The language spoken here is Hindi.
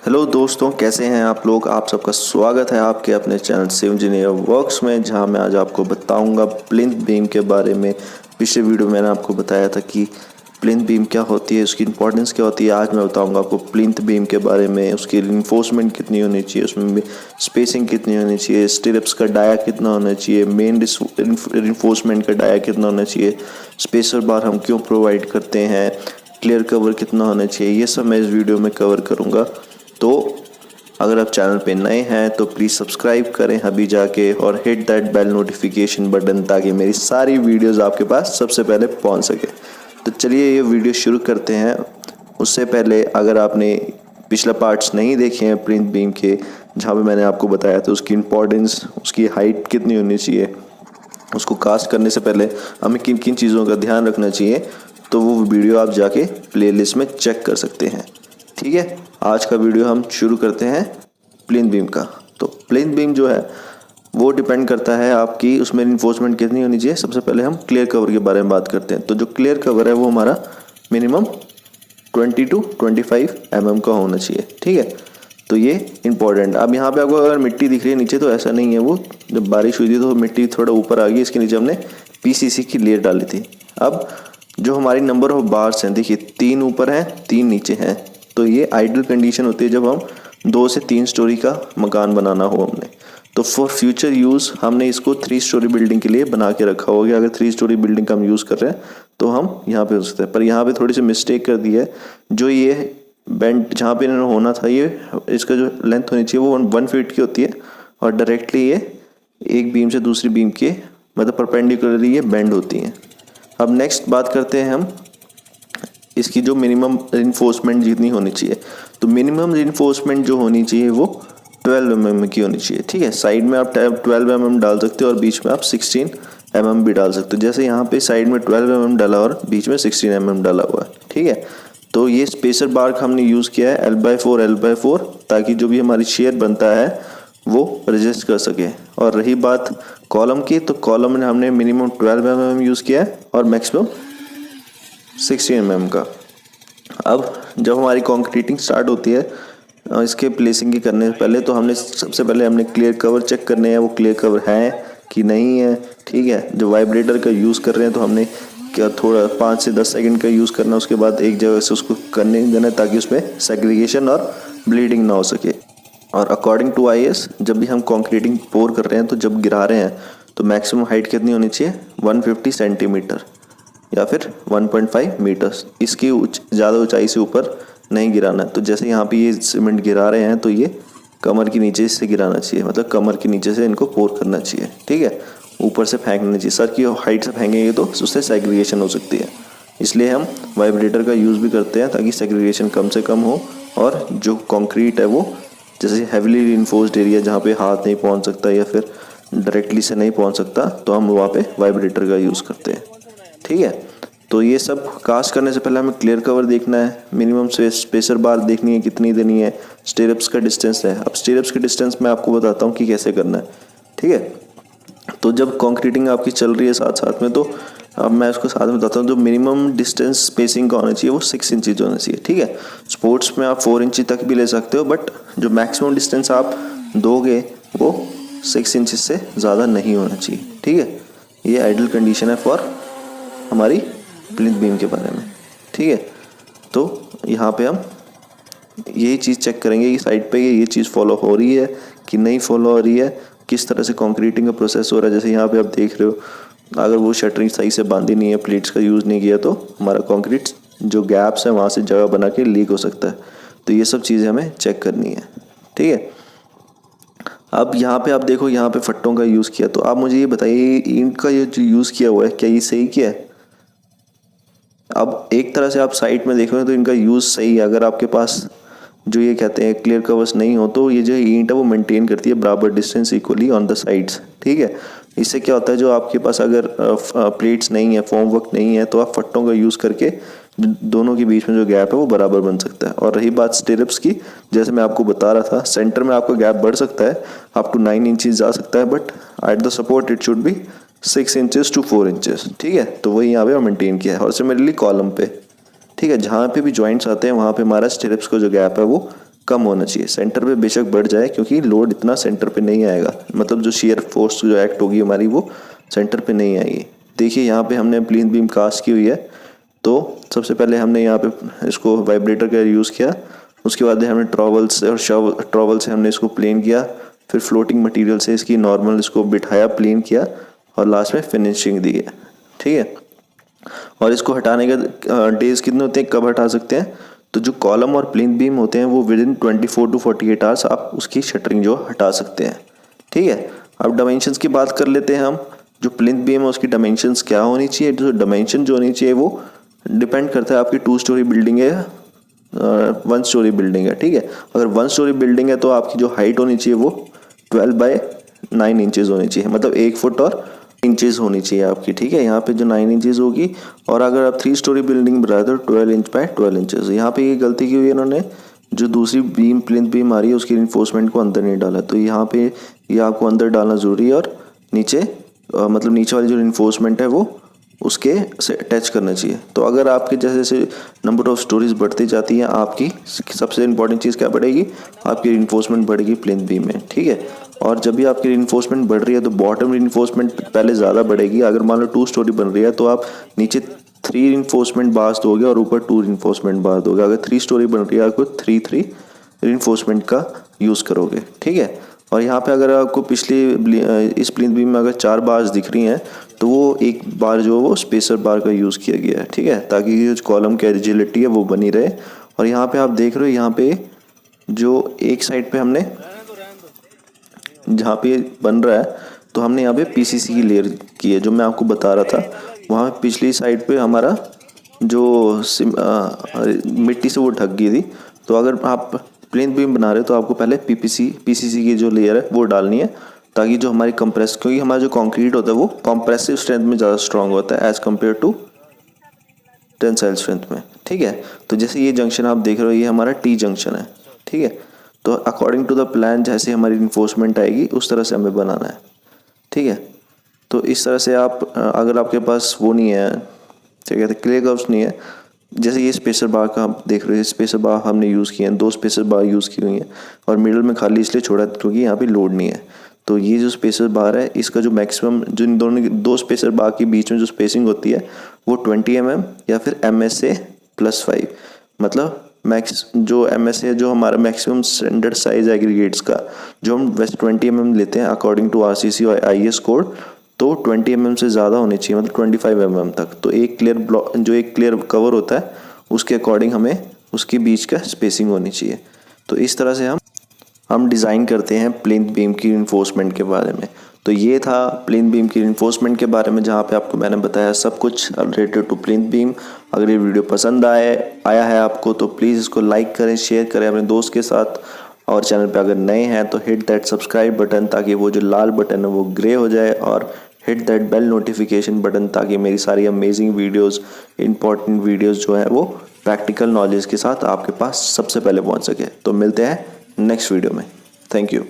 हेलो दोस्तों, कैसे हैं आप लोग। आप सबका स्वागत है आपके अपने चैनल सिविल इंजीनियर वर्क्स में, जहां मैं आज आपको बताऊंगा प्लिंथ बीम के बारे में। पिछले वीडियो में मैंने आपको बताया था कि प्लिंथ बीम क्या होती है, उसकी इंपॉर्टेंस क्या होती है। आज मैं बताऊंगा आपको प्लिंथ बीम के बारे में, उसकी रिइंफोर्समेंट कितनी होनी चाहिए, उसमें स्पेसिंग कितनी होनी चाहिए, स्टिरप्स का डाया कितना होना चाहिए, मेन रिइंफोर्समेंट का डाया कितना होना चाहिए, स्पेसर बार हम क्यों प्रोवाइड करते हैं, क्लियर कवर कितना होना चाहिए। ये सब मैं इस वीडियो में कवर करूँगा। तो अगर आप चैनल पे नए हैं तो प्लीज़ सब्सक्राइब करें अभी जाके और hit that bell notification button, ताकि मेरी सारी वीडियोस आपके पास सबसे पहले पहुंच सके। तो चलिए ये वीडियो शुरू करते हैं। उससे पहले अगर आपने पिछला पार्ट्स नहीं देखे हैं प्लिंथ बीम के, जहाँ पे मैंने आपको बताया था उसकी इम्पोर्टेंस, उसकी हाइट कितनी होनी चाहिए, उसको कास्ट करने से पहले हमें किन किन चीज़ों का ध्यान रखना चाहिए, तो वो वीडियो आप जाके प्लेलिस्ट में चेक कर सकते हैं। ठीक है, आज का वीडियो हम शुरू करते हैं प्लिंथ बीम का। तो प्लिंथ बीम जो है वो डिपेंड करता है आपकी उसमें रिइंफोर्समेंट कितनी होनी चाहिए। सबसे पहले हम क्लियर कवर के बारे में बात करते हैं। तो जो क्लियर कवर है वो हमारा मिनिमम 20 to 25 mm का होना चाहिए। ठीक है, तो ये इंपॉर्टेंट। अब यहाँ पे आपको अगर मिट्टी दिख रही है नीचे, तो ऐसा नहीं है, वो जब बारिश हुई थी तो मिट्टी थोड़ा ऊपर आ गई, इसके नीचे हमने पीसीसी की लेयर डाली थी। अब जो हमारी नंबर ऑफ बार्स हैं, देखिए 3 ऊपर हैं 3 नीचे हैं, तो ये आइडियल कंडीशन होती है जब हम 2 से 3 स्टोरी का मकान बनाना हो हमने। तो फॉर फ्यूचर यूज़ हमने इसको 3 स्टोरी बिल्डिंग के लिए बना के रखा होगा। अगर 3 स्टोरी बिल्डिंग का हम यूज़ कर रहे हैं तो हम यहाँ पे हो सकते हैं। पर यहाँ पे थोड़ी सी मिस्टेक कर दी है। जो ये बेंट जहाँ पे इन्होंने होना था, ये इसका जो लेंथ होनी चाहिए वो 1 फीट की होती है, और डायरेक्टली ये एक बीम से दूसरी बीम के मतलब परपेंडिकुलरली ये बेंड होती हैं। अब नेक्स्ट बात करते हैं हम इसकी जो मिनिमम रिइंफोर्समेंट जितनी होनी चाहिए। तो मिनिमम रिइंफोर्समेंट जो होनी चाहिए वो 12 mm की होनी चाहिए। ठीक है, साइड में आप 12 mm डाल सकते हो और बीच में आप 16 mm भी डाल सकते हो। जैसे यहाँ पे साइड में 12 mm डाला और बीच में 16 mm डाला हुआ है। ठीक है, तो ये स्पेसर बार हमने यूज़ किया है L/4 ताकि जो भी हमारी शेयर बनता है वो रजिस्ट कर सके। और रही बात कॉलम की, तो कॉलम में हमने मिनिमम 12 mm यूज़ किया है और मैक्सिमम 16 mm का। अब जब हमारी कंक्रीटिंग स्टार्ट होती है इसके प्लेसिंग की करने से पहले, तो हमने सबसे पहले हमने क्लियर कवर चेक करने हैं, वो क्लियर कवर है कि नहीं है। ठीक है, जो वाइब्रेटर का यूज़ कर रहे हैं तो हमने क्या थोड़ा 5 से 10 सेकंड का यूज़ करना, उसके बाद एक जगह से उसको करने देना ताकि उसमें सेग्रीगेशन और ब्लीडिंग ना हो सके। और अकॉर्डिंग टू IS जब भी हम कंक्रीटिंग पोर कर रहे हैं, तो जब गिरा रहे हैं तो मैक्सिमम हाइट कितनी होनी चाहिए, 150 सेंटीमीटर या फिर 1.5 मीटर्स। इसकी ज़्यादा ऊंचाई से ऊपर नहीं गिराना है। तो जैसे यहाँ पे ये सीमेंट गिरा रहे हैं तो ये कमर के नीचे से गिराना चाहिए, मतलब कमर के नीचे से इनको पोर करना चाहिए। ठीक है, ऊपर से फेंकना नहीं चाहिए। सर की हाइट से फेंकेंगे तो उससे सेग्रीगेशन हो सकती है, इसलिए हम वाइब्रेटर का यूज़ भी करते हैं ताकि सेग्रीगेशन कम से कम हो। और जो कॉन्क्रीट है वो जैसे हैविली रिइंफोर्स्ड एरिया जहाँ पे हाथ नहीं पहुँच सकता या फिर डायरेक्टली से नहीं पहुँच सकता, तो हम वहाँ पे वाइब्रेटर का यूज़ करते हैं। ठीक है, तो ये सब कास्ट करने से पहले हमें क्लियर कवर देखना है, मिनिमम स्पेसर बार देखनी है कितनी देनी है, स्टिरप्स का डिस्टेंस है। अब स्टिरप्स के डिस्टेंस मैं आपको बताता हूँ कि कैसे करना है। ठीक है, तो जब कंक्रीटिंग आपकी चल रही है साथ साथ में, तो अब मैं उसको साथ में बताता हूँ। जो मिनिमम डिस्टेंस स्पेसिंग का होना चाहिए वो 6 इंचज होना चाहिए। ठीक है, स्पोर्ट्स में आप 4 इंच तक भी ले सकते हो, बट जो मैक्सिमम डिस्टेंस आप दोगे वो 6 इंच से ज़्यादा नहीं होना चाहिए। ठीक है, ये आइडियल कंडीशन है फॉर हमारी प्लिंथ बीम के बारे में। ठीक है, तो यहाँ पे हम यही चीज़ चेक करेंगे कि साइड पे ये चीज़ फॉलो हो रही है कि नहीं फॉलो हो रही है, किस तरह से कंक्रीटिंग का प्रोसेस हो रहा है। जैसे यहाँ पे आप देख रहे हो, अगर वो शटरिंग सही से बांधी नहीं है, प्लेट्स का यूज़ नहीं किया, तो हमारा कंक्रीट जो गैप्स है वहाँ से जगह बना के लीक हो सकता है। तो ये सब चीज़ें हमें चेक करनी है। ठीक है, अब यहाँ पे आप देखो, यहाँ पे फट्टों का यूज़ किया, तो आप मुझे ये बताइए ईंट का ये जो यूज़ किया हुआ है क्या ये सही किया है। अब एक तरह से आप साइड में देख रहे हो तो इनका यूज़ सही है। अगर आपके पास जो ये कहते हैं क्लियर कवर्स नहीं हो, तो ये जो ईंट है वो मेंटेन करती है बराबर distance equally on the sides. ठीक है, इससे क्या होता है, जो आपके पास अगर प्लेट्स नहीं है, फॉर्म वर्क नहीं है, तो आप फट्टों का यूज़ करके दोनों के बीच में जो गैप है वो बराबर बन सकता है। और रही बात स्टिरप्स की, जैसे मैं आपको बता रहा था, सेंटर में आपका गैप बढ़ सकता है, अप टू 9 इंचज जा सकता है, but at the support it should be 6 inches to 4 inches. ठीक है, तो वही यहाँ पे मेंटेन किया है। और सिमिलरली कॉलम पे, ठीक है, जहाँ पे भी जॉइंट्स आते हैं वहाँ पे हमारा स्टिरप्स का जो गैप है वो कम होना चाहिए। सेंटर पे बेशक बढ़ जाए क्योंकि लोड इतना सेंटर पे नहीं आएगा, मतलब जो शियर फोर्स जो एक्ट होगी हमारी वो सेंटर पे नहीं आएगी। देखिए यहाँ पे हमने प्लिंथ बीम कास्ट की हुई है, तो सबसे पहले हमने यहाँ पे इसको वाइब्रेटर का यूज़ किया, उसके बाद हमने ट्रॉवल से और ट्रॉवल से हमने इसको प्लेन किया, फिर फ्लोटिंग मटेरियल से इसकी नॉर्मल इसको बिठाया, प्लेन किया और लास्ट में फिनिशिंग दी है। ठीक है, और इसको हटाने के डेज कितने होते हैं, कब हटा सकते हैं, तो जो कॉलम और प्लिंथ बीम होते हैं वो विद इन 24 to 48 आवर्स आप उसकी शटरिंग जो हटा सकते हैं। ठीक है, अब डायमेंशंस की बात कर लेते हैं हम। जो प्लिंथ बीम है उसकी डायमेंशंस क्या होनी चाहिए, जो डायमेंशन जो होनी चाहिए वो डिपेंड करता है आपकी 2 स्टोरी बिल्डिंग है 1 स्टोरी बिल्डिंग है। ठीक है, अगर 1 स्टोरी बिल्डिंग है तो आपकी जो हाइट होनी चाहिए वो 12 by 9 इंचेस होनी चाहिए, मतलब 1 फुट और इंचेस होनी चाहिए आपकी। ठीक है, यहाँ पे जो 9 इंचेस होगी, और अगर आप 3 स्टोरी बिल्डिंग बना रहे हो तो 12 इंच बाय 12 इंचेस। यहाँ पे ये गलती की हुई है इन्होंने, जो दूसरी बीम प्लिंथ बीम आ रही है उसकी रिइंफोर्समेंट को अंदर नहीं डाला, तो यहाँ पे ये आपको अंदर डालना ज़रूरी है, और नीचे मतलब नीचे वाली जो रिइंफोर्समेंट है वो उसके से अटैच करना चाहिए। तो अगर आपके जैसे जैसे नंबर ऑफ स्टोरीज बढ़ती जाती हैं, आपकी सबसे इंपॉर्टेंट चीज़ क्या बढ़ेगी, आपकी रिइंफोर्समेंट बढ़ेगी प्लिंथ बीम में। ठीक है, और जब भी आपकी रिइंफोर्समेंट बढ़ रही है तो बॉटम रिइंफोर्समेंट पहले ज़्यादा बढ़ेगी। अगर मान लो 2 स्टोरी बन रही है तो आप नीचे 3 रिइंफोर्समेंट बार्स दोगे और ऊपर 2 रिइंफोर्समेंट बार दोगे। अगर 3 स्टोरी बन रही है आपको 3 रिइंफोर्समेंट का यूज़ करोगे। ठीक है, और यहाँ पे अगर आपको इस प्लिंथ बीम में अगर 4 बार्स दिख रही हैं तो वो एक बार जो वो स्पेसर बार का यूज़ किया गया है। ठीक है, ताकि जो कॉलम की रिजिडिटी है वो बनी रहे। और यहाँ पे आप देख रहे हो, यहाँ पे जो एक साइड पे हमने जहाँ पे बन रहा है तो हमने यहाँ पे पीसीसी की लेयर की है, जो मैं आपको बता रहा था। वहाँ पिछली साइड पे हमारा जो मिट्टी से वो ढक गई थी। तो अगर आप प्लिंथ बीम बना रहे हो तो आपको पहले पीसीसी की जो लेयर है वो डालनी है, ताकि जो हमारी क्योंकि हमारा जो कंक्रीट होता है वो कंप्रेसिव स्ट्रेंथ में ज़्यादा स्ट्रांग होता है as compare to tensile strength में। ठीक है, तो जैसे ये जंक्शन आप देख रहे हो ये हमारा टी जंक्शन है। ठीक है, तो अकॉर्डिंग टू द प्लान जैसे हमारी इन्फोर्समेंट आएगी उस तरह से हमें बनाना है। ठीक है, तो इस तरह से आप अगर आपके पास वो नहीं है, क्या कहते हैं, क्ले कर्व्स नहीं है, जैसे ये स्पेसर बार का आप देख रहे हो, स्पेसर बार हमने यूज़ किए हैं, 2 स्पेसर बार यूज़ की हुई हैं, और मिडल में खाली इसलिए छोड़ा क्योंकि यहाँ पे लोड नहीं है। तो ये जो स्पेसर बार है इसका जो मैक्सिमम जो इन दोनों 2 स्पेसर बार के बीच में जो स्पेसिंग होती है वो 20 mm या फिर MSA +5, मतलब मैक्स जो MSA है जो हमारा मैक्सिमम स्टैंडर्ड साइज एग्रीगेट्स का, जो हम वैसे 20 mm लेते हैं अकॉर्डिंग टू RCC और IS कोड, तो 20 mm से ज़्यादा होनी चाहिए, मतलब 25 mm तक। तो एक क्लियर ब्लॉक जो एक क्लियर कवर होता है उसके अकॉर्डिंग हमें उसके बीच का स्पेसिंग होनी चाहिए। तो इस तरह से हम डिज़ाइन करते हैं प्लिंथ बीम की रिइंफोर्समेंट के बारे में। तो ये था प्लिंथ बीम की रिइंफोर्समेंट के बारे में, जहाँ पे आपको मैंने बताया सब कुछ रिलेटेड टू प्लिंथ बीम। अगर ये वीडियो पसंद आया है आपको तो प्लीज़ इसको लाइक करें, शेयर करें अपने दोस्त के साथ, और चैनल पे अगर नए हैं तो हिट दैट सब्सक्राइब बटन, ताकि वो जो लाल बटन है वो ग्रे हो जाए, और hit that bell notification button, ताकि मेरी सारी अमेजिंग वीडियोस, इंपॉर्टेंट वीडियोस जो है वो प्रैक्टिकल नॉलेज के साथ आपके पास सबसे पहले पहुंच सके। तो मिलते हैं नेक्स्ट वीडियो में। Thank you.